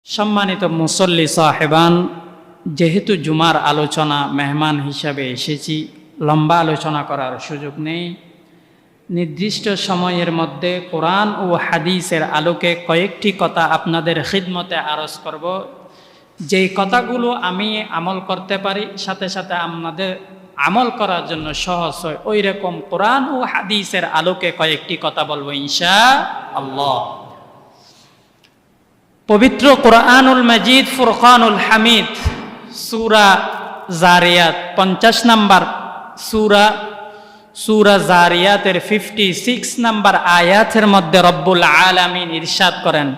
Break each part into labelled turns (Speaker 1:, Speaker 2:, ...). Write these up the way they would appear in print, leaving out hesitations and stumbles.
Speaker 1: सम्मानित मुसल्ली साहेबान जेहेतु जुमार आलोचना मेहमान हिसाबे एसेছি लम्बा आलोचना करार सुयोग नेই निर्दिष्ट समयेर मध्य कुरान ओ हादिसेर आलोके कयेकटी कथा आपनादेर खिदमते आरज करब जे कथागुलो आमी আমল करते पारी साथे साथे आपनादेर আমল करार जन्य सहज हय ओई रकम कुरान ओ हादिसेर आलोके कयेकटी कथा बोलबो इंशाअल्लाह। पवित्र कुरानुल मजीद फुरकानुल हमीद सूरा जारियात 50 नम्बर सूरा जारियातेर 56 नम्बर आयातेर मध्य रब्बुल आलामीन इरशाद करें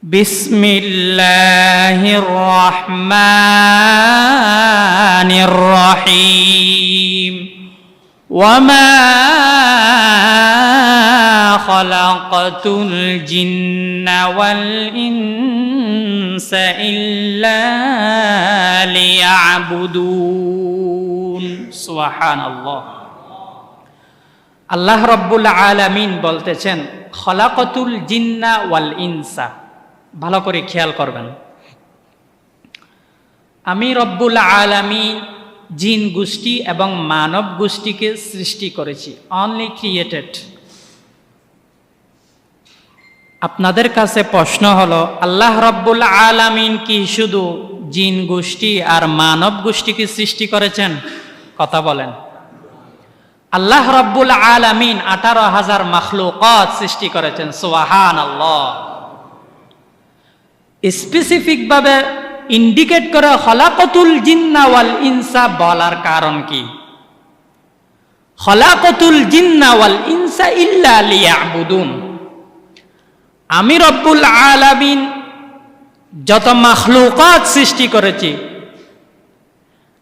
Speaker 1: बिस्मिल्लाहिर रहमानिर रहीम वमा खलक़तुल जिन्ना वल इंसा इल्ला लियअबुदून। सुबहानाल्लाह। আল্লাহ রব্বুল আলামিন বলতেছেন খলাকতুল জিন্না ওয়াল ইনসা। ভালো করে খেয়াল করবেন, আমি রব্বুল আলামিন জিন গোষ্ঠী এবং মানব গোষ্ঠীকে সৃষ্টি করেছি, অনলি ক্রিয়েটেড। আপনাদের কাছে প্রশ্ন হলো আল্লাহ রব্বুল আলামিন কি শুধু জিন গোষ্ঠী আর মানব গোষ্ঠীকে সৃষ্টি করেছেন? কথা বলেন। আল্লাহ রব্বুল আলামিন 18,000 মাখলুকাত সৃষ্টি করেছেন। সুবহানাল্লাহ। স্পেসিফিক ভাবে ইন্ডিকেট করে খলাকতুল জিন্না ওয়াল ইনসা বলার কারণ কি? খলাকতুল জিন্না ওয়াল ইনসা ইল্লা লিয়াবুদুন। আমি রব্বুল আলামিন যত মাখলুকাত সৃষ্টি করেছি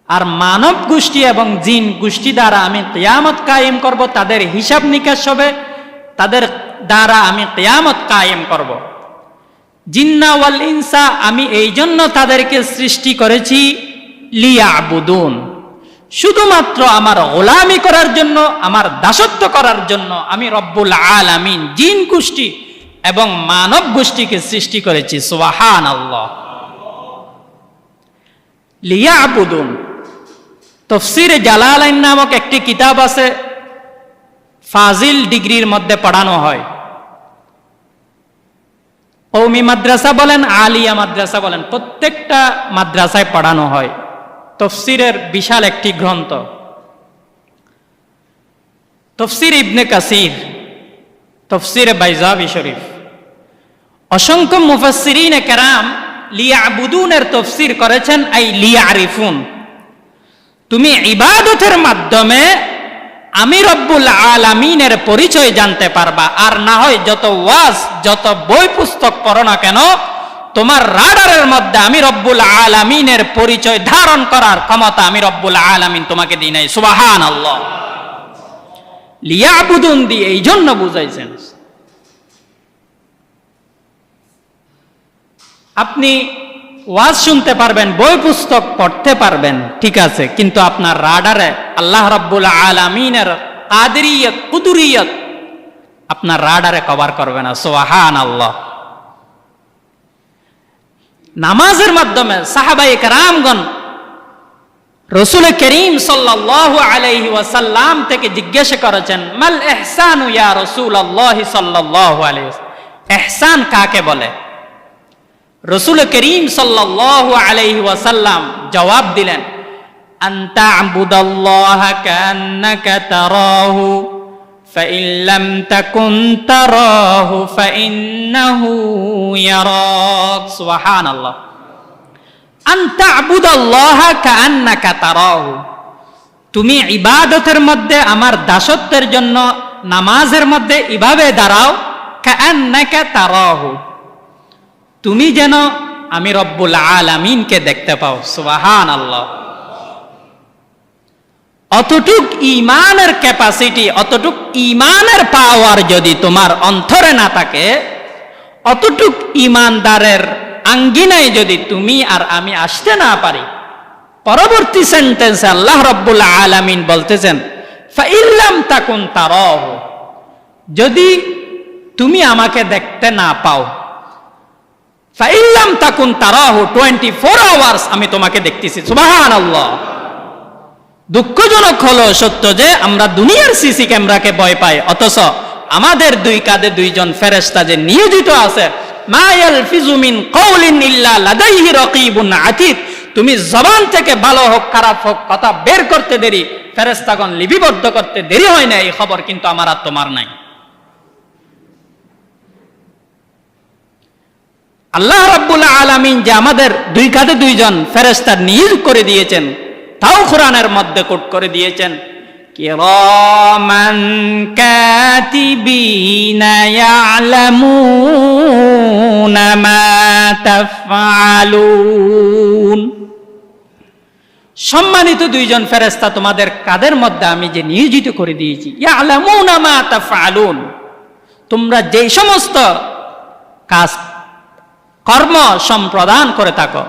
Speaker 1: আর মানব গোষ্ঠী এবং জিন গোষ্ঠী দ্বারা আমি কিয়ামত কায়েম করব, তাদের হিসাব নিকাশ হবে, তাদের দ্বারা আমি কিয়ামত কায়েম করব। জিন্না ওয়াল ইনসা আমি এই জন্য তাদেরকে সৃষ্টি করেছি লিয়াবুদুন, শুধুমাত্র আমার গোলামি করার জন্য, আমার দাসত্ব করার জন্য আমি রব্বুল আলামিন জিন গোষ্ঠী এবং মানব গোষ্ঠীকে সৃষ্টি করেছি। সুবহানাল্লাহ। লিয়াবুদুন। তাফসীরে জালালাইন নামক একটি কিতাব আছে, ফাজিল ডিগ্রির মধ্যে পড়ানো হয়। কওমি মাদ্রাসা বলেন, আলিয়া মাদ্রাসা বলেন, প্রত্যেকটা মাদ্রাসায় পড়ানো হয়। তাফসীরের বিশাল একটি গ্রন্থ তাফসীর ইবনে কাসির, তাফসীরে বাইজাবি শরীফ। অসংখ্য মুফাসসিরিনে কেরাম লিয়াবুদুনের তাফসীর করেছেন আই লিয়ারিফুন। তুমি ইবাদতের মাধ্যমে আমি রব্বুল আলামিনের পরিচয় জানতে পারবা, আর না হয় যত ওয়াজ যত বই পুস্তক পড়ো না কেন, তোমার রাডারের মধ্যে আমি রব্বুল আলামিনের পরিচয় ধারণ করার ক্ষমতা আমি রব্বুল আলামিন তোমাকে দিই নাই। সুবহানাল্লাহ। লিয়াবুদুন দিয়ে এই জন্য বুঝাইছেন। আপনি ওয়াজ শুনতে পারবেন, বই পুস্তক পড়তে পারবেন, ঠিক আছে, কিন্তু আপনার রাডারে আল্লাহ রাব্বুল আলামিনের কাদরিয়ত কুদরিয়ত আপনার রাডারে কভার করবে না। সুবহানাল্লাহ। নামাজের মাধ্যমে সাহাবায়ে কেরামগণ রাসূল করিম সাল্লাল্লাহু আলাইহি ওয়াসাল্লাম থেকে জিজ্ঞাসা করেছেন মাল ইহসানু ইয়া রাসূলুল্লাহ সাল্লাল্লাহু আলাইহি ওয়াসাল্লাম, ইহসান কাকে বলে? রাসূল করিম সাল্লাল্লাহু আলাইহি ওয়াসাল্লাম জবাব দিলেন আনতা আবুদাল্লাহা কান্নাকা তারাহু ফাইন লাম তাকুন তারাহু ফাইন্নাহু ইয়ারাক। সুবহানাল্লাহ। আনতা আবুদাল্লাহা কান্নাকা তারাহু, তুমি ইবাদতের মধ্যে আমার দাসত্বের জন্য নামাজের মধ্যে এভাবে দাঁড়াও, কান্নাকা তারাহু, তুমি যেন আমি রব্বুল আলামিনকে দেখতে পাও। সুবহানাল্লাহ। অতটুক ঈমানের ক্যাপাসিটি, অতটুক ঈমানের পাওয়ার যদি তোমার অন্তরে না থাকে, অতটুক ঈমানদারের আঙ্গিনায় যদি তুমি আর আমি আসতে না পারি, পরবর্তী সেন্টেন্সে আল্লাহ রব্বুল আলামিন বলতেছেন ফাইন লাম তাকুন তারাহু, যদি তুমি আমাকে দেখতে না পাও, ইল্লাম তাকুন তারাহু 24 আওয়ার্স আমি তোমাকে দেখতেছি। সুবহানাল্লাহ। দুঃখজনক হলো সত্য যে আমরা দুনিয়ার সিসি ক্যামেরাকে ভয় পাই, অথচ আমাদের দুই কাঁধে দুইজন ফেরেশতা যে নিয়োজিত আছে, মা ইয়ালফিজু মিন কাউলিন ইল্লা লাদাইহি রাকীবুন আতীদ, তুমি জবান থেকে ভালো হোক খারাপ হোক কথা বের করতে দেরি, ফেরেশতাগণ লিপিবদ্ধ করতে দেরি হয় না, এই খবর কিন্তু আমার আর তোমার নাই। আল্লাহ রাব্বুল আলামিন যে আমাদের দুই কাঁধে দুইজন ফেরেশতা নিয়োগ করে দিয়েছেন, তাও কোরআনের মধ্যে কোট করে দিয়েছেন, কিরামান কাতিবিনা ইয়ালামুনা মা তাফআলুন। সম্মানিত দুইজন ফেরেশতা তোমাদের কাদের মধ্যে আমি যে নিয়োজিত করে দিয়েছি, ইয়ালামুনা মা তাফআলুন, তোমরা যে সমস্ত কাজ কর্ম সম্প্রদান করে থাকো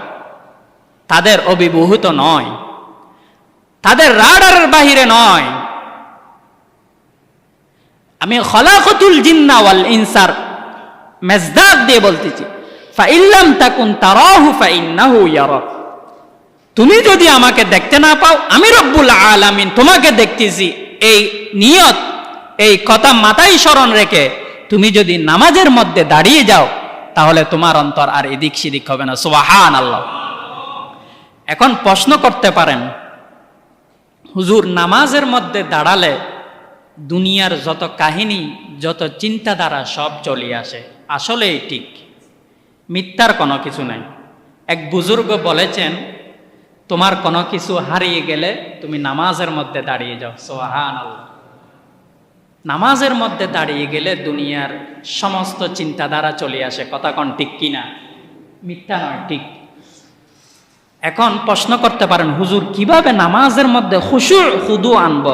Speaker 1: তাদের অভিভূত নয়, তাদের রাডারের বাহিরে নয়। আমি খলাকতুল জিন্না ওয়াল ইনসার মেজদাক দিয়ে বলতেছি, ফাইল্লাম তাকুন তারাহু ফাইন্নাহু ইয়ারাক, তুমি যদি আমাকে দেখতে না পাও আমি রব্বুল আলামিন তোমাকে দেখতেছি, এই নিয়ত এই কথা মাথায় স্মরণ রেখে তুমি যদি নামাজের মধ্যে দাঁড়িয়ে যাও তাহলে তোমার অন্তর আর এদিক সেদিক হবে না। সুবহানাল্লাহ। এখন প্রশ্ন করতে পারেন, হুজুর নামাজের মধ্যে দাঁড়ালে দুনিয়ার যত কাহিনী যত চিন্তাধারা সব চলে আসে। আসলেই ঠিক, মিথ্যার কোনো কিছু নাই। এক বুজুর্গ বলেছেন, তোমার কোনো কিছু হারিয়ে গেলে তুমি নামাজের মধ্যে দাঁড়িয়ে যাও। সুবহানাল্লাহ। নামাজের মধ্যে দাঁড়িয়ে গেলে দুনিয়ার সমস্ত চিন্তাধারা চলে আসে। কথা কোন ঠিক কিনা? মিথ্যা নয়, ঠিক। এখন প্রশ্ন করতে পারেন, হুজুর কিভাবে নামাজের মধ্যে খুশু খুদু আনব?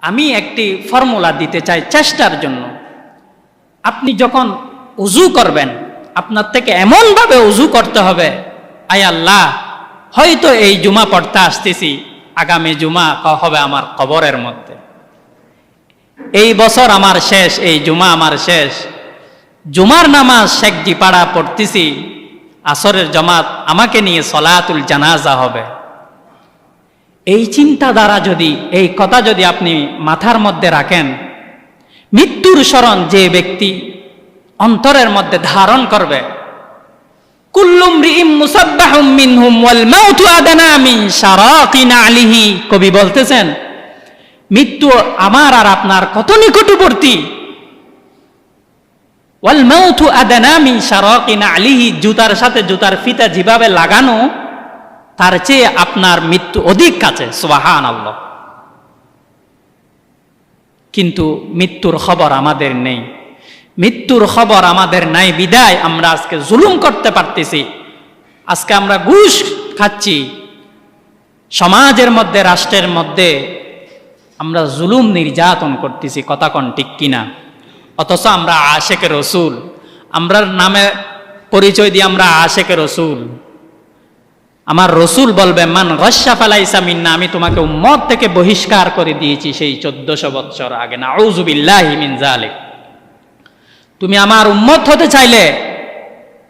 Speaker 1: আমি একটি ফর্মুলা দিতে চাই চেষ্টার জন্য। আপনি যখন উজু করবেন আপনার থেকে এমনভাবে উজু করতে হবে, আয় আল্লাহ হয়তো এই জুমা পড়তে আসতেছি, আগামী জুমা হবে আমার কবরের মধ্যে, এই বছর আমার শেষ, এই জুমা আমার শেষ, জুমার নামাজ শেখ জিপাড়া পড়তেছি, আসরের জামাত আমাকে নিয়ে সলাতুল জানাজা হবে। এই চিন্তাধারা যদি, এই কথা যদি আপনি মাথার মধ্যে রাখেন, মৃত্যুর স্মরণ যে ব্যক্তি অন্তরের মধ্যে ধারণ করবে, কুল্লু মরিইম মুসাব্বাহুম মিনহুম ওয়াল মাউতু আদনা মিন শারাকিন আলিহি, কবি বলতেছেন মৃত্যু আমার আর আপনার কত নিকটবর্তী। ওয়াল মাউতু আদনা মিন শারাকিন আলিহি, জুতার সাথে জুতার ফিতা যেভাবে লাগানো তার চেয়ে আপনার মৃত্যু অধিক কাছে। সুবহানাল্লাহ। কিন্তু মৃত্যুর খবর আমাদের নেই, মৃত্যুর খবর আমাদের নাই বিদায় আমরা আজকে জুলুম করতে পারতেছি, আজকে আমরা ঘুষ খাচ্ছি, সমাজের মধ্যে রাষ্ট্রের মধ্যে আমরা জুলুম নির্যাতন করতেছি। কথা কোন ঠিক কিনা? অথচ আমরা আশেকে রসুল, আমরা নামে পরিচয় দিয়ে আমরা আশেকে রসুল। আমার রসুল বলবে, মান গস্যা ফালাইসা মিন্না, আমি তোমাকে উম্মত থেকে বহিষ্কার করে দিয়েছি সেই 1400 বৎসর আগে। নাউযু বিল্লাহি মিন যালিক। তুমি আমার উম্মত হতে চাইলে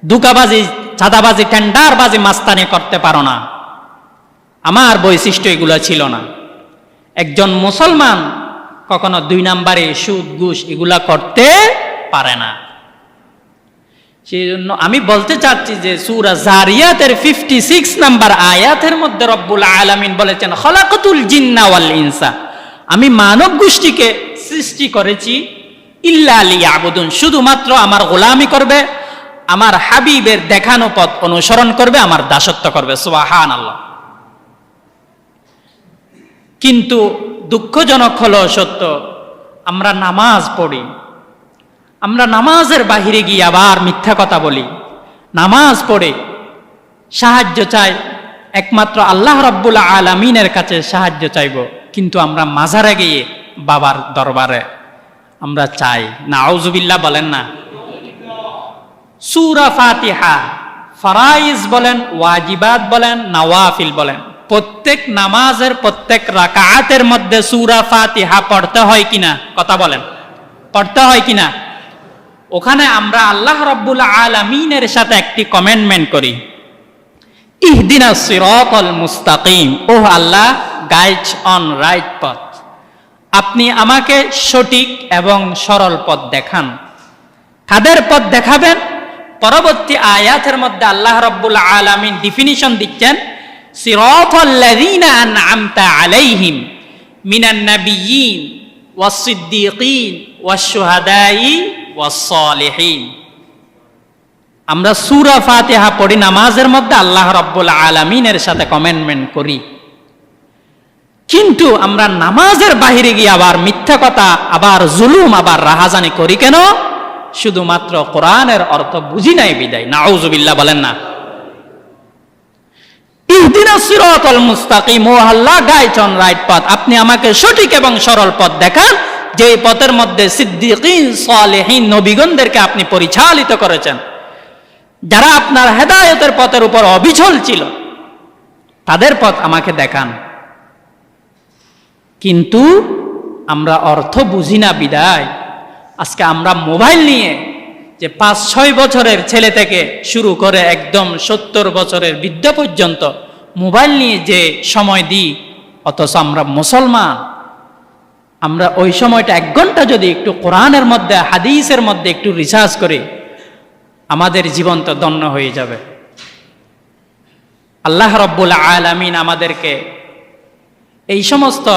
Speaker 1: দুকাবাজি, চাঁদাবাজি, টেন্ডারবাজি, মাস্তানি করতে পারো না। আমার বৈশিষ্ট্য এগুলো ছিল না। একজন মুসলমান কখনো 2 নাম্বারে সুদ ঘুষ এগুলা করতে পারে না। সেই জন্য আমি বলতে চাচ্ছি যে সূরা জারিয়াতের 56 নাম্বার আয়াতের মধ্যে রব্বুল আলামিন বলেছেন, খলাকাতুল জিন্না ওয়াল ইনসা, আমি মানব গোষ্ঠীকে সৃষ্টি করেছি ইল্লা লিয়াবুদুন, শুধুমাত্র আমার গোলামি করবে, আমার হাবিবের দেখানো পথ অনুসরণ করবে, আমার দাসত্ব করবে। সুবহানাল্লাহ। কিন্তু দুঃখজনক হলো সত্য, আমরা নামাজ পড়ি, আমরা নামাজের বাহিরে গিয়ে আবার মিথ্যা কথা বলি, নামাজ পড়ে সাহায্য চাই, একমাত্র আল্লাহ রাব্বুল আলামিনের কাছে সাহায্য চাইব, কিন্তু আমরা মাজারে গিয়ে বাবার দরবারে আমরা চাই। নাউযুবিল্লাহ বলেন না। সূরা ফাতিহা ফরাইজ বলেন, ওয়াজিবাত বলেন, নওয়াফিল বলেন, প্রত্যেক নামাজের প্রত্যেক রাকাতের মধ্যে সূরা ফাতিহা পড়তে হয় কিনা? কথা বলেন, পড়তে হয় কিনা? ওখানে আমরা আল্লাহ রাব্বুল আলামিনের সাথে একটি কমেন্টমেন্ট করি, ইহদিনাস সিরাতাল মুস্তাকিম, ও আল্লাহ, গাইড অন রাইট পথ, আপনি আমাকে সঠিক এবং সরল পথ দেখান। কাদের পথ দেখাবেন? পরবর্তী আয়াতের মধ্যে আল্লাহ রাব্বুল আলামিন ডিফিনিশন দিচ্ছেন, সিরাতাল্লাযীনা আন'আমতা আলাইহিম মিনান নাবিয়্যিন ওয়াস সিদ্দীকিন ওয়াস শুহাদাই ওয়াস সালিহিন। আমরা সূরা ফাতিহা পড়ি নামাজের মধ্যে, আল্লাহ রাব্বুল আলামিনের সাথে কমেন্টমেন্ট করি, কিন্তু আমরা নামাজের বাহিরে গিয়ে আবার মিথ্যা কথা, আবার জুলুম, আবার রাহাজানি করি কেন? শুধুমাত্র কোরআনের অর্থ বুঝি নাই বিদায়। নাউযুবিল্লাহ, বলেন না। ইহদিনাস সিরাতাল মুস্তাকিম, ও আল্লাহ, গাইড অন রাইট পথ, আপনি আমাকে সঠিক এবং সরল পথ দেখান, যে পথের মধ্যে সিদ্দীকিন, সালেহিন, নবীগণদেরকে আপনি পরিচালিত করেছেন, যারা আপনার হেদায়েতের পথের উপর অবিচল ছিল, তাদের পথ আমাকে দেখান। কিন্তু আমরা অর্থ বুঝি না বিদায় আজকে আমরা মোবাইল নিয়ে, যে 5-6 বছরের ছেলে থেকে শুরু করে একদম 70 বছরের বৃদ্ধ পর্যন্ত মোবাইল নিয়ে যে সময় দিই, অথচ আমরা মুসলমান। আমরা ওই সময়টা 1 ঘন্টা যদি একটু কোরআনের মধ্যে, হাদিসের মধ্যে একটু রিসার্চ করি, আমাদের জীবন তো ধন্য হয়ে যাবে। আল্লাহ রাব্বুল আলামিন আমাদেরকে এই সমস্ত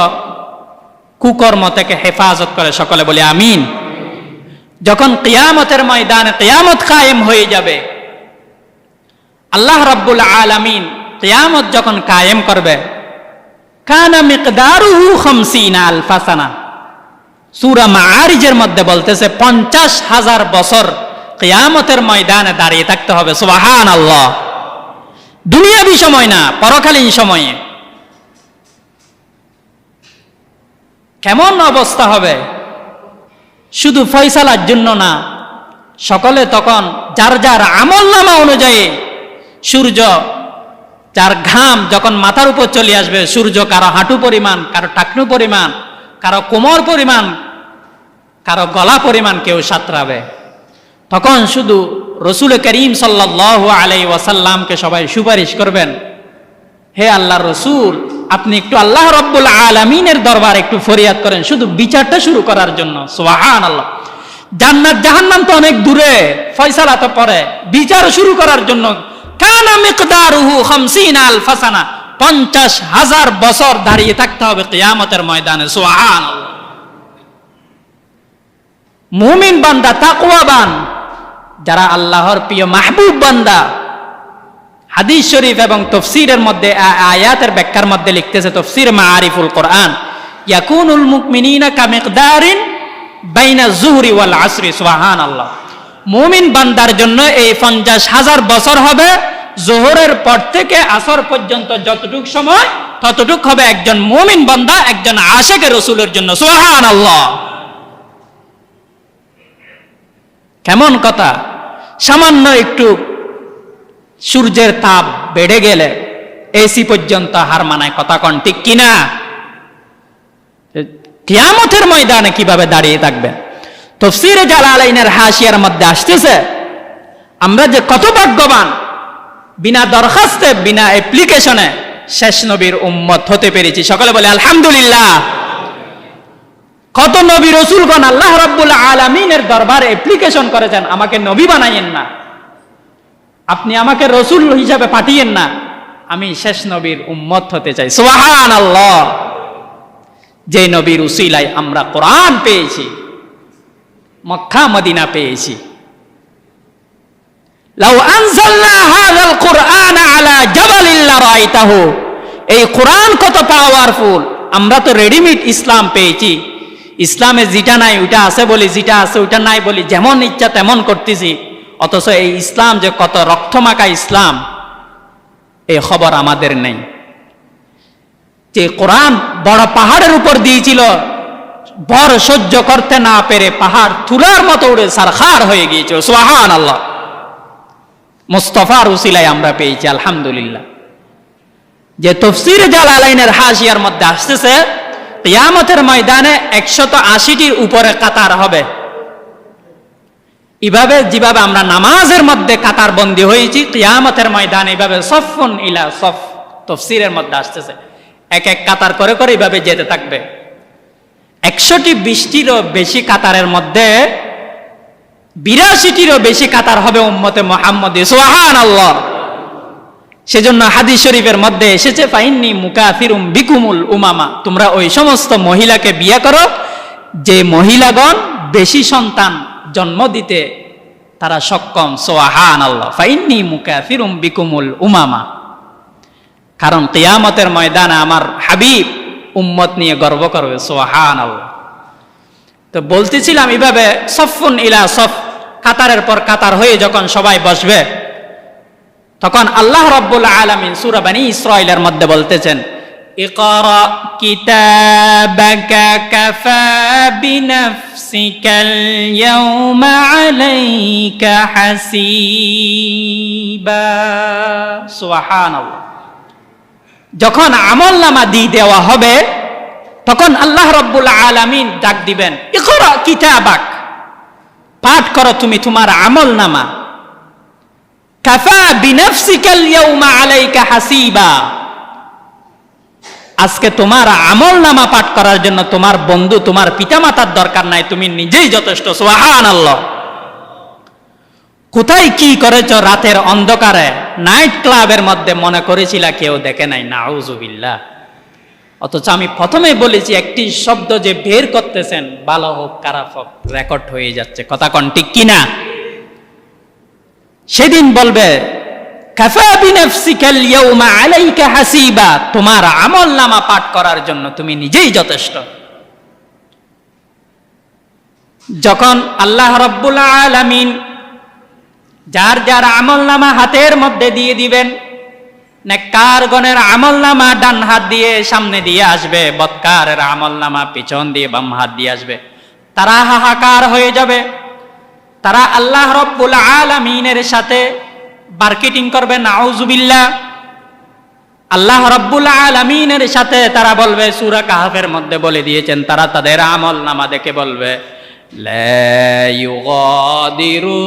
Speaker 1: কুকর্ম থেকে হেফাজত করে, সকলে বলি আমিন। যখন কিয়ামতের ময়দানে কিয়ামত কায়েম হয়ে যাবে, আল্লাহ রাব্বুল আলামিন কিয়ামত যখন কায়েম করবে, কানা মিকদারুহু 50 আলফা সানা, সূরা মাআরিজের মধ্যে বলতেছে 50,000 বছর কিয়ামতের ময়দানে দাঁড়িয়ে থাকতে হবে। সুবহানাল্লাহ। দুনিয়াবি সময় না, পরকালীন সময়ে। কেমন অবস্থা হবে? শুধু ফয়সালার জন্য না, সকলে তখন যার যার আমলনামা অনুযায়ী সূর্য, যার ঘাম যখন মাথার উপর চলে আসবে, সূর্য কারো হাঁটু পরিমাণ, কারো টাকনু পরিমাণ, কারো কোমর পরিমাণ, কারো গলা পরিমাণ কেউ সাঁতরাবে। তখন শুধু রসুল করিম সাল্লাল্লাহু আলাইহি ওয়াসাল্লামকে সবাই সুপারিশ করবেন, হে আল্লাহর রসুল, আপনি একটু আল্লাহ রাব্বুল আলামিনের দরবারে একটু ফরিয়াদ করেন, শুধু বিচারটা শুরু করার জন্য। সুবহানাল্লাহ। জান্নাত জাহান্নাম তো অনেক দূরে, ফয়সালা তো পরে, বিচার শুরু করার জন্য কানা মিকদারুহু 50 আলফা সানা, 50,000 বছর দাঁড়িয়ে থাকতে হবে কিয়ামতের ময়দানে। সুবহানাল্লাহ। মুমিন বান্দা, তাকওয়াবান, যারা আল্লাহর প্রিয় মাহবুব বান্দা, হাদিস শরীফ এবং তফসিরের মধ্যে, আয়াতের ব্যাখ্যার মধ্যে লিখতেছে তফসির মাআরিফুল কোরআন, ইয়াকুনুল মুমিনিনা কামিকদারিন বাইনা যুহরি ওয়াল আসরি। সুবহানাল্লাহ। মুমিন বান্দার জন্য এই 50,000 বছর হবে, যোহরের পর থেকে আসর পর্যন্ত যতটুক সময়, ততটুক হবে একজন মুমিন বান্দা, একজন আশিকে রাসূলের জন্য। সুবহানাল্লাহ। কেমন কথা! সামান্য একটু সূর্যের তাপ বেড়ে গেলে এসি পর্যন্ত হার মানায়, কথা কন ঠিক কিনা? কিয়ামতের ময়দানে কিভাবে দাঁড়িয়ে থাকবে? তাফসীরে জালালাইনের হাশিয়ার মধ্যে আসতেছে, আমরা যে কত ভাগ্যবান, বিনা দরখাস্তে, বিনা অ্যাপ্লিকেশনে শেষ নবীর উম্মত হতে পেরেছি। সকলে বলে আলহামদুলিল্লাহ। কত নবী রাসূলগণ আল্লাহ রাব্বুল আলামিনের দরবারে অ্যাপ্লিকেশন করেছেন, আমাকে নবী বানাইয়েন না, আপনি আমাকে রসুল হিসাবে পাঠিয়েন না, আমি শেষ নবীর উম্মত হতে চাই। সুবহানাল্লাহ। যে নবীর উসিলায় আমরা কোরআন পেয়েছি, মক্কা মদিনা পেয়েছি। লাউ আনজালনা হাযাল কুরআন আলা জাবালিন লারাইতাহু, এই কোরআন কত পাওয়ারফুল। আমরা তো রেডিমেড ইসলাম পেয়েছি, ইসলামে যেটা নাই ওইটা আছে বলি, যেটা আছে ওইটা নাই বলি, যেমন ইচ্ছা তেমন করতেছি। অথচ এই ইসলাম যে কত রক্তমাখা ইসলাম, এই খবর আমাদের নেই। যে কোরআন বড় পাহাড়ের উপর দিয়েছিল, বর সহ্য করতে না পেরে পাহাড় তুলার মতো উড়ে সারখার হয়ে গিয়েছিল। সুবহানাল্লাহ। মুস্তাফার উসিলায় আমরা পেয়েছি, আলহামদুলিল্লাহ। যে তাফসীরে জালালাইনের হাশিয়ার মধ্যে আসতেছে, কিয়ামতের ময়দানে 180টির উপরে কাতার হবে। এভাবে যেভাবে আমরা নামাজের মধ্যে কাতারবন্দি হয়েছি, কিয়ামতের ময়দানে এভাবে সফুন ইলা সফ, তাফসীরের মধ্যে আসতেছে এক এক কাতার করে করে এভাবে যেতে থাকবে। 120টিরও বেশি কাতারের মধ্যে 82টিরও বেশি কাতার হবে উম্মতে মুহাম্মদী, সুবহানাল্লাহ। সেজন্য হাদিস শরীফের মধ্যে এসেছে, ফাইন্নী মুকাফিরুম বিকুমুল উমামা, তোমরা ওই সমস্ত মহিলাকে বিয়ে করো যে মহিলাগণ বেশি সন্তান জন্ম দিতে তারা সক্ষম, সুবহানাল্লাহ। ফাইন্নী মুকাফিরুম বিকুমুল উমামা, কারণ কিয়ামতের ময়দানে আমার হাবিব উম্মত নিয়ে গর্ব করবে, সুবহানাল্লাহ। তো বলতেছিলাম এভাবে সফুন ইলা সফ, কাতারের পর কাতার হয়ে যখন সবাই বসবে, তখন আল্লাহ রাব্বুল আলামিন সূরা বনী ইসরাঈলের মধ্যে বলতেছেন, ইকরা কিতাবাকা কাফা বিনাফসিকাল ইয়াওমা আলাইকা হাসিবা, সুবহানাল্লাহ। যখন আমলনামা দিয়ে দেওয়া হবে তখন আল্লাহ রাব্বুল আলামিন ডাক দিবেন, ইকরা কিতাবাক, পাঠ করো তুমি তোমার আমলনামা, কাফা বিনাফসিকাল ইয়াওমা আলাইকা হাসিবা, আজকে তোমার আমলনামা পাঠ করার জন্য তোমার বন্ধু, তোমার পিতামাতার দরকার নাই, তুমি নিজেই যথেষ্ট, সুবহানাল্লাহ। কোথায় কি করেছো রাতের অন্ধকারে, নাইট ক্লাবের মধ্যে মনে করেছিলা কেউ দেখে নাই, নাউজুবিল্লাহ। অথচ আমি প্রথমেই বলেছি একটি শব্দ যে বের করতেছেন, ভালো হোক খারাপ হোক, রেকর্ড হয়ে যাচ্ছে, কথা কোন ঠিক কিনা? সেদিন বলবে কাফা বিনাফসিকাল ইয়াওমা আলাইকা হাসিবা, তোমার আমলনামা পাঠ করার জন্য তুমি নিজেই যথেষ্ট। যখন আল্লাহ রাব্বুল আলামিন যার যার আমলনামা হাতের মধ্যে দিয়ে দিবেন, নেককারগণের আমলনামা ডান হাত দিয়ে সামনে দিয়ে আসবে, বদকারের আমলনামা পিছন দিয়ে বাম হাত দিয়ে আসবে, তারা হাহাকার হয়ে যাবে। তারা আল্লাহ রাব্বুল আলামিনের সাথে মার্কেটিং করবে, নাউজুবিল্লাহ। আল্লাহ রাব্বুল আলামিনের সাথে তারা বলবে, সূরা কাহফের মধ্যে বলে দিয়েছেন, তারা তাদের আমলনামা দেখে বলবে, লা ইউগাদিরু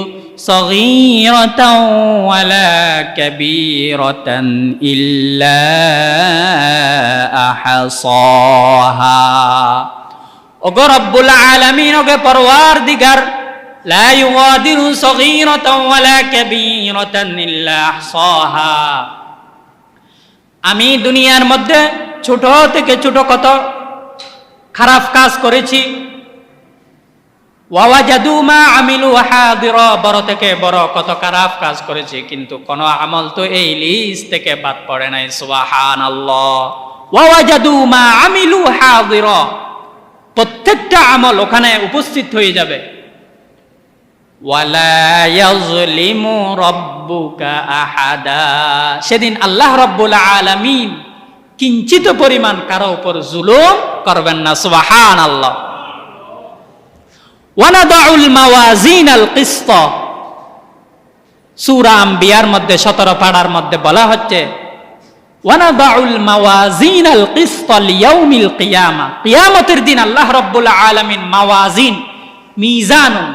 Speaker 1: সগীরাতাও ওয়ালা কাবীরাতান ইল্লা আহসাহা। ওগো রব্বুল আলামিন, ওগো পরওয়ারদিগার, লা ইউগাদিরু সগীরাতাও ওয়ালা কাবীরাতান ইল্লা আহসাহা, আমি দুনিয়ার মধ্যে ছোট থেকে ছোট কত খারাপ কাজ করেছি, ওয়াওয়াজাদু মা আমিলু হাদিরা, বড় থেকে বড় কত খারাপ কাজ করেছি, কিন্তু কোন আমল তো এই লিস্ট থেকে বাদ পড়ে নাই, সুবহানাল্লাহ। ওয়াওয়াজাদু মা আমিলু হাদিরা, প্রত্যেকটা আমল ওখানে উপস্থিত হয়ে যাবে। ওয়ালা ইয়াজলিমু রাব্বুকা আহাদা, সেদিন আল্লাহ রাব্বুল আলামিন কিঞ্চিত পরিমাণ কারো উপর জুলুম করবেন না, সুবহানাল্লাহ। ওয়ানাদাউল মাওয়াজিনাল কিসত, সূরা আম্বিয়ার মধ্যে 17 পাড়ার মধ্যে বলা হচ্ছে, ওয়ানাদাউল মাওয়াজিনাল কিসত লিয়াউমিল কিয়ামা, কিয়ামতের দিন আল্লাহ রাব্বুল আলামিন মাওয়াজিন, মিজানুন,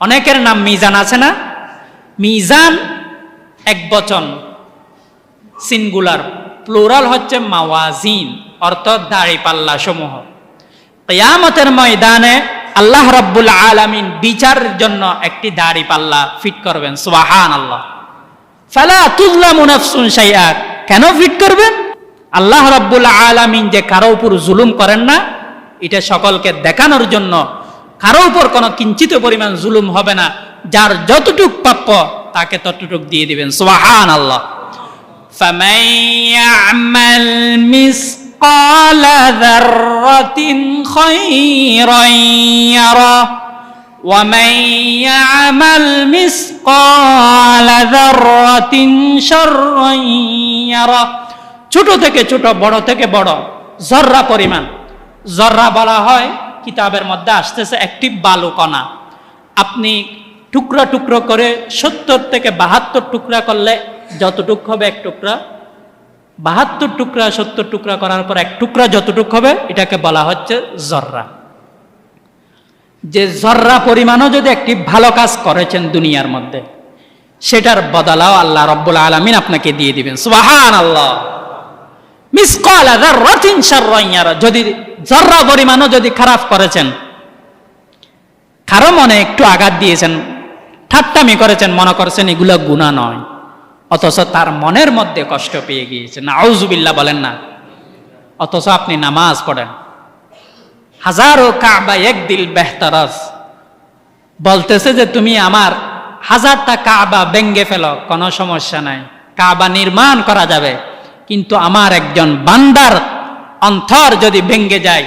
Speaker 1: অনেকের নাম মিজান আছে না, মিজান একবচন, সিঙ্গুলার, প্লুরাল হচ্ছে মাওয়াজিন, অর্থ দাড়ি পাল্লা সমূহ। কিয়ামতের ময়দানে আল্লাহ রাব্বুল আলামিন বিচারের জন্য একটি দাড়ি পাল্লা ফিট করবেন, সুবহানাল্লাহ। ফালা তুযলামু নাফসুন শাইআ, কেন ফিট করবেন? আল্লাহ রাব্বুল আলামিন যে কারো উপর জুলুম করেন না, এটা সকলকে দেখানোর জন্য, কারো উপর কোনো কিঞ্চিত পরিমাণ জুলুম হবে না, যার যতটুক প্রাপ্য তাকে ততটুক দিয়ে দিবেন, সুবহানাল্লাহ। ফামান ইয়া'মাল মিসকালা যাররাতিন খায়রান ইয়ারা ওয়া মান ইয়া'মাল মিসকালা যাররাতিন শাররান ইয়ারা, ছোট থেকে ছোট, বড় থেকে বড় জররা পরিমাণ, জররা বলা হয় কিতাবের মধ্যে আসতেছে একটি বালুকণা। আপনি টুকরা টুকরো করে 70 থেকে 72 টুকরা করলে যতটুক হবে এক টুকরা, 72 টুকরা 70 টুকরা করার পর এক টুকরা যতটুক হবে, এটাকে বলা হচ্ছে জররা। যে জর্রা পরিমাণও যদি একটি ভালো কাজ করেছেন দুনিয়ার মধ্যে, সেটার বদলাও আল্লাহ রব্বুল আলামিন আপনাকে দিয়ে দিবেন। সুবহানাল্লাহ। মিসকালা যাররাতিন শাররান ইয়ারা, যদি জর্রা পরিমাণও যদি খারাপ করেছেন, কারো মনে একটু আঘাত দিয়েছেন, ঠাট্টামি করেছেন, মনে করছেন এগুলো গুনাহ নয়, অথচ তার মনের মধ্যে কষ্ট পেয়ে গিয়েছেন, নাউযুবিল্লাহ বলেন না, অথচ আপনি নামাজ পড়েন, হাজারো কাবা এক দিল বেহতারাজ বলতেছে যে তুমি আমার হাজারটা কাবা ভেঙ্গে ফেলো, কোনো সমস্যা নাই, কাবা নির্মাণ করা যাবে, কিন্তু আমার একজন বান্দার অন্তর যদি ভেঙ্গে যায়,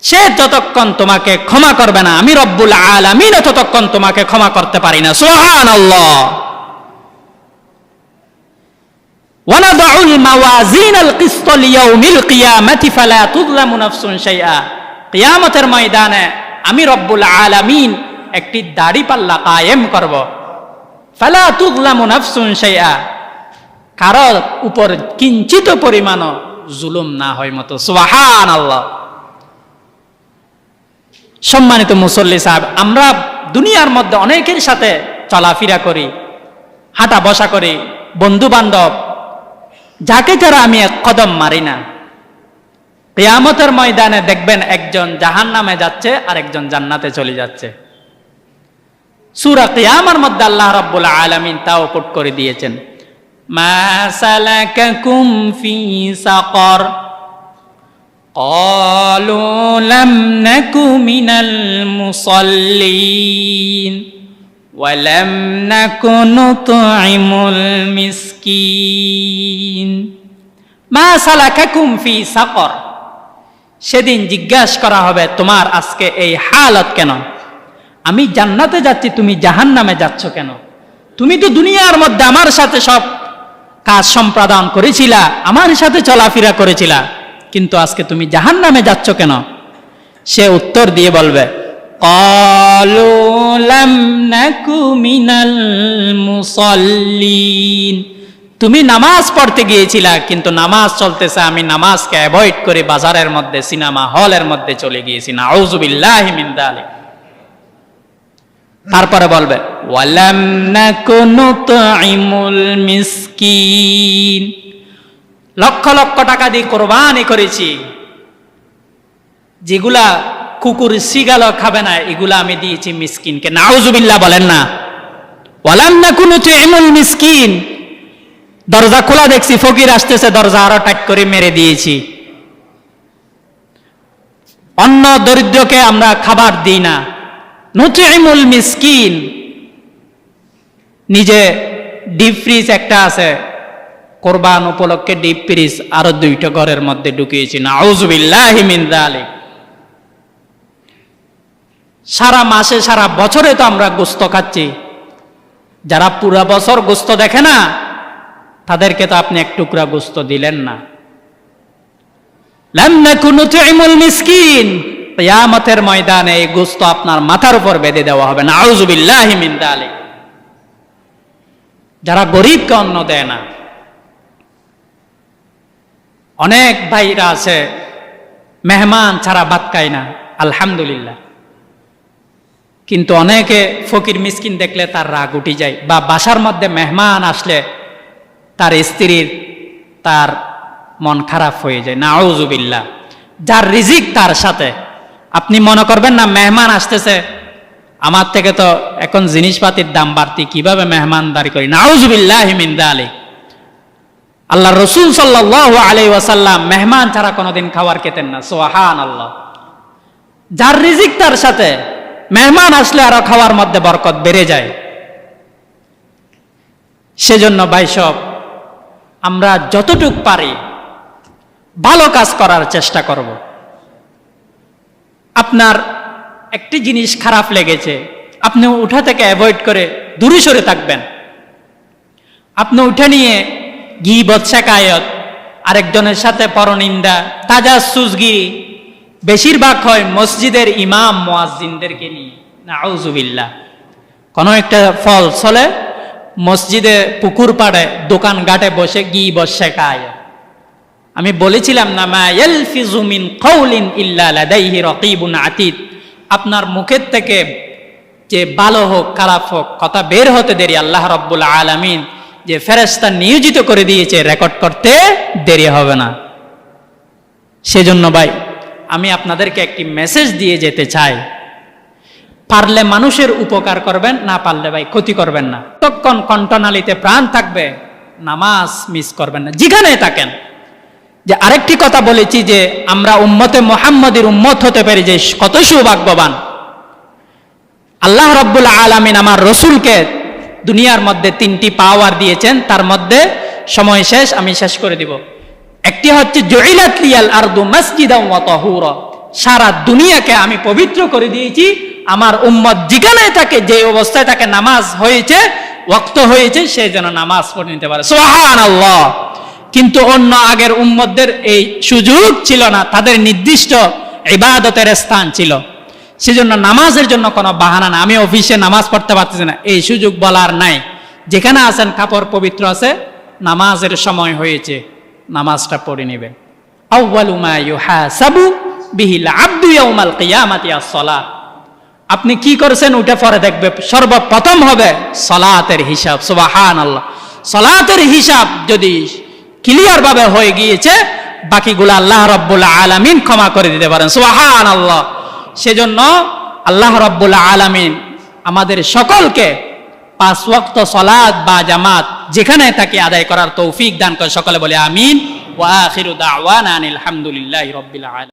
Speaker 1: সে যতক্ষণ তোমাকে ক্ষমা করবে না, আমি রব্বুল আলামিন ততক্ষণ তোমাকে ক্ষমা করতে পারি না। সুবহানাল্লাহ। ওয়ানাদাউল মাওয়াজিনাল কিসত লিয়াউমিল কিয়ামাতি ফালা তুযলামু নাফসুন শাইআ, কিয়ামতের ময়দানে আমি রব্বুল আলামিন একটি দাড়িপাল্লা কায়েম করব, ফালা তুযলামু নাফসুন শাইআ, কারো উপর কিঞ্চিত পরিমাণও জুলুম না হয় মতো। সুবহানাল্লাহ। সম্মানিত মুসল্লি সাহেব, আমরা দুনিয়ার মধ্যে অনেকের সাথে চলাফেরা করি, হাঁটা বসা করি, বন্ধু বান্ধব, যাকে যারা আমি এক কদম মারি না, কিয়ামতের ময়দানে দেখবেন একজন জাহান্নামে যাচ্ছে আর একজন জান্নাতে চলে যাচ্ছে। সূরা কিয়ামার মধ্যে আল্লাহ রাব্বুল আলামিন তাও কোট করে দিয়েছেন, মা সালাকাকুম ফি সাকর ক্বালু লাম নাকু মিনাল মুসাল্লিন ওয়া লাম নাকু নুতঈমুল মিসকিন। মা সালাকাকুম ফি সাকর, সেদিন জিজ্ঞাসা করা হবে তোমার আজকে এই হালত কেন? আমি জান্নাতে যাচ্ছি, তুমি জাহান্নামে যাচ্ছ কেন? তুমি তো দুনিয়ার মধ্যে আমার সাথে সব কাজ সম্পাদন করেছিলা, আমার সাথে চলাফেরা করেছিলা, কিন্তু আজকে তুমি জাহান্নামে যাচ্ছ কেন? সে উত্তর দিয়ে বলবে, ক্বালু লাম নাকু মিনাল মুসাল্লিন, তুমি নামাজ পড়তে গিয়েছিলা, কিন্তু নামাজ চলতেছে, আমি নামাজকে অ্যাভয়েড করে বাজারের মধ্যে, সিনেমা হলের মধ্যে চলে গিয়েছি। নাউযুবিল্লাহি মিন যালিক। তারপরে বলবে, ওয়ালাম নাকু নুতঈমুল মিসকিন, লক্ষ লক্ষ টাকা দিয়ে কোরবানি করেছি, যেগুলা কুকুর শিগালও খাবে না, এগুলা আমি দিয়েছি মিসকিনকে। নাউযুবিল্লাহ বলেন না। ওয়ালাম নাকু নুতঈমুল মিসকিন, দরজা খোলা দেখছি, ফকির আসতেছে, দরজা আরো টাইট করে মেরে দিয়েছি। অন্য দরিদ্রকে আমরা খাবার দিই না। নুতঈমুল মিসকিন, নিজে ডিপ ফ্রিজ একটা আছে, কোরবান উপলক্ষে ডিপ ফ্রিজ আরো 2টা ঘরের মধ্যে ঢুকিয়েছি। নাউযুবিল্লাহি মিন যালিক। সারা মাসে সারা বছরে তো আমরা গোশত খাচ্ছি, যারা পুরা বছর গোশত দেখে না, তাদেরকে তো আপনি এক টুকরা গোশত দিলেন না। লাম নাকু নুতঈমুল মিসকিন, কিয়ামতের ময়দানে এই গোশত আপনার মাথার উপর বেঁধে দেওয়া হবে। নাউযুবিল্লাহি মিন যালিক। যারা গরিবকে অন্ন দেয় না, অনেক ভাইরা আছে মেহমান ছাড়া ভাত খায় না, আলহামদুলিল্লাহ, কিন্তু অনেকে ফকির মিসকিন দেখলে তার রাগ উঠে যায়, বা বাসার মধ্যে মেহমান আসলে তার স্ত্রীর তার মন খারাপ হয়ে যায়। নাউযুবিল্লাহ। যার রিজিক তার সাথে, আপনি মনে করবেন না মেহমান আসতেছে, আমার থেকে তো এখন জিনিসপাতির দাম বাড়তি, কিভাবে মেহমানদারি করি। নাউযুবিল্লাহি মিন যালিক। আল্লাহ রাসূল সাল্লাল্লাহু আলাইহি ওয়াসাল্লাম মেহমান ছাড়া কোনোদিন খাবার খেতেন না। সুবহানাল্লাহ। যার রিজিক তার সাথে, মেহমান আসলে আরো খাওয়ার মধ্যে বরকত বেড়ে যায়। সেজন্য ভাই সব, আমরা যতটুক পারি ভালো কাজ করার চেষ্টা করব। আপনার একটি জিনিস খারাপ লেগেছে, আপনি উঠা থেকে অ্যাভয়েড করে দূরে সরে থাকবেন। আপনি উঠে নিয়ে গীবত, শিকায়ত, আরেকজনের সাথে পরনিন্দা, তাজাসসুসগিরি বেশিরভাগ হয় মসজিদের ইমাম মুয়াজ্জিনদেরকে নিয়ে। নাউযুবিল্লাহ। কোনো একটা ফল চলে, মসজিদে পুকুর পাড়ে দোকান ঘাটে বসে গীবত, শিকায়ত। আমি বলেছিলাম না, মা ইয়ালফিযু মিন কাউলিন ইল্লা লাদাইহি রাকীবুন আতীদ, আপনার মুখের থেকে যে ভালো হোক খারাপ হোক কথা বের হতে দেরি আল্লাহ রাব্বুল আলামিন যে ফেরেশতা নিয়োজিত করে দিয়েছে রেকর্ড করতে দেরি হবে না। সেজন্য ভাই আমি আপনাদেরকে একটি মেসেজ দিয়ে যেতে চাই, পারলে মানুষের উপকার করবেন, না পারলে ভাই ক্ষতি করবেন না। তখন কণ্ঠনালীতে প্রাণ থাকবে, নামাজ মিস করবেন না যেখানে থাকেন। যে আরেকটি কথা বলেছি যে আমরা উম্মতে মুহাম্মাদের উম্মত হতে পারি যে কত সৌভাগ্যবান। আল্লাহ রাব্বুল আলামিন আমার রসুলকে দুনিয়ার মধ্যে 3টি পাওয়ার দিয়েছেন, তার মধ্যে সময় শেষ, আমি শেষ করে দিব। একটি হচ্ছে জুইলাত লিয়াল আরদু মাসজিদান ওয়া তাহুরা, সারা দুনিয়াকে আমি পবিত্র করে দিয়েছি। আমার উম্মত যেখানে থাকে, যে অবস্থায় থাকে, নামাজ হয়েছে, ওয়াক্ত হয়েছে, সে যেন নামাজ পড়ে নিতে পারে। সুবহানাল্লাহ। কিন্তু অন্য আগের উম্মতদের এই সুযোগ ছিল না, তাদের নির্দিষ্ট ইবাদতের স্থান ছিল। সেজন্য নামাজের জন্য কোনো বাহানা না, আমি অফিসে নামাজ পড়তে পারতেছি না, এই সুযোগ বলার নাই। যেখানে আছেন কাপড় পবিত্র আছে, নামাজের সময় হয়েছে, নামাজটা পড়ে নেবেন। আউয়ালু মা ইউহাসাবু বিহিল আবদু ইয়াউমাল কিয়ামাতি আস-সালাত। আপনি কি করেছেন ওটা পরে দেখবে, সর্বপ্রথম হবে সালাতের হিসাব। সুবহানাল্লাহ। সালাতের হিসাব যদি ক্লিয়ার ভাবে হয়ে গিয়েছে, বাকিগুলো আল্লাহ রাব্বুল আলামিন ক্ষমা করে দিতে পারেন। সুবহানাল্লাহ। সেজন্য আল্লাহ রাব্বুল আলামিন আমাদের সকলকে 5 ওয়াক্ত সালাত বা জামাত যেখানে থাকি আদায় করার তৌফিক দান করে। সকলে বলে আমিন। ওয়া আখিরু দাওয়ানা আনিল হামদুলিল্লাহি রাব্বিল আলামিন।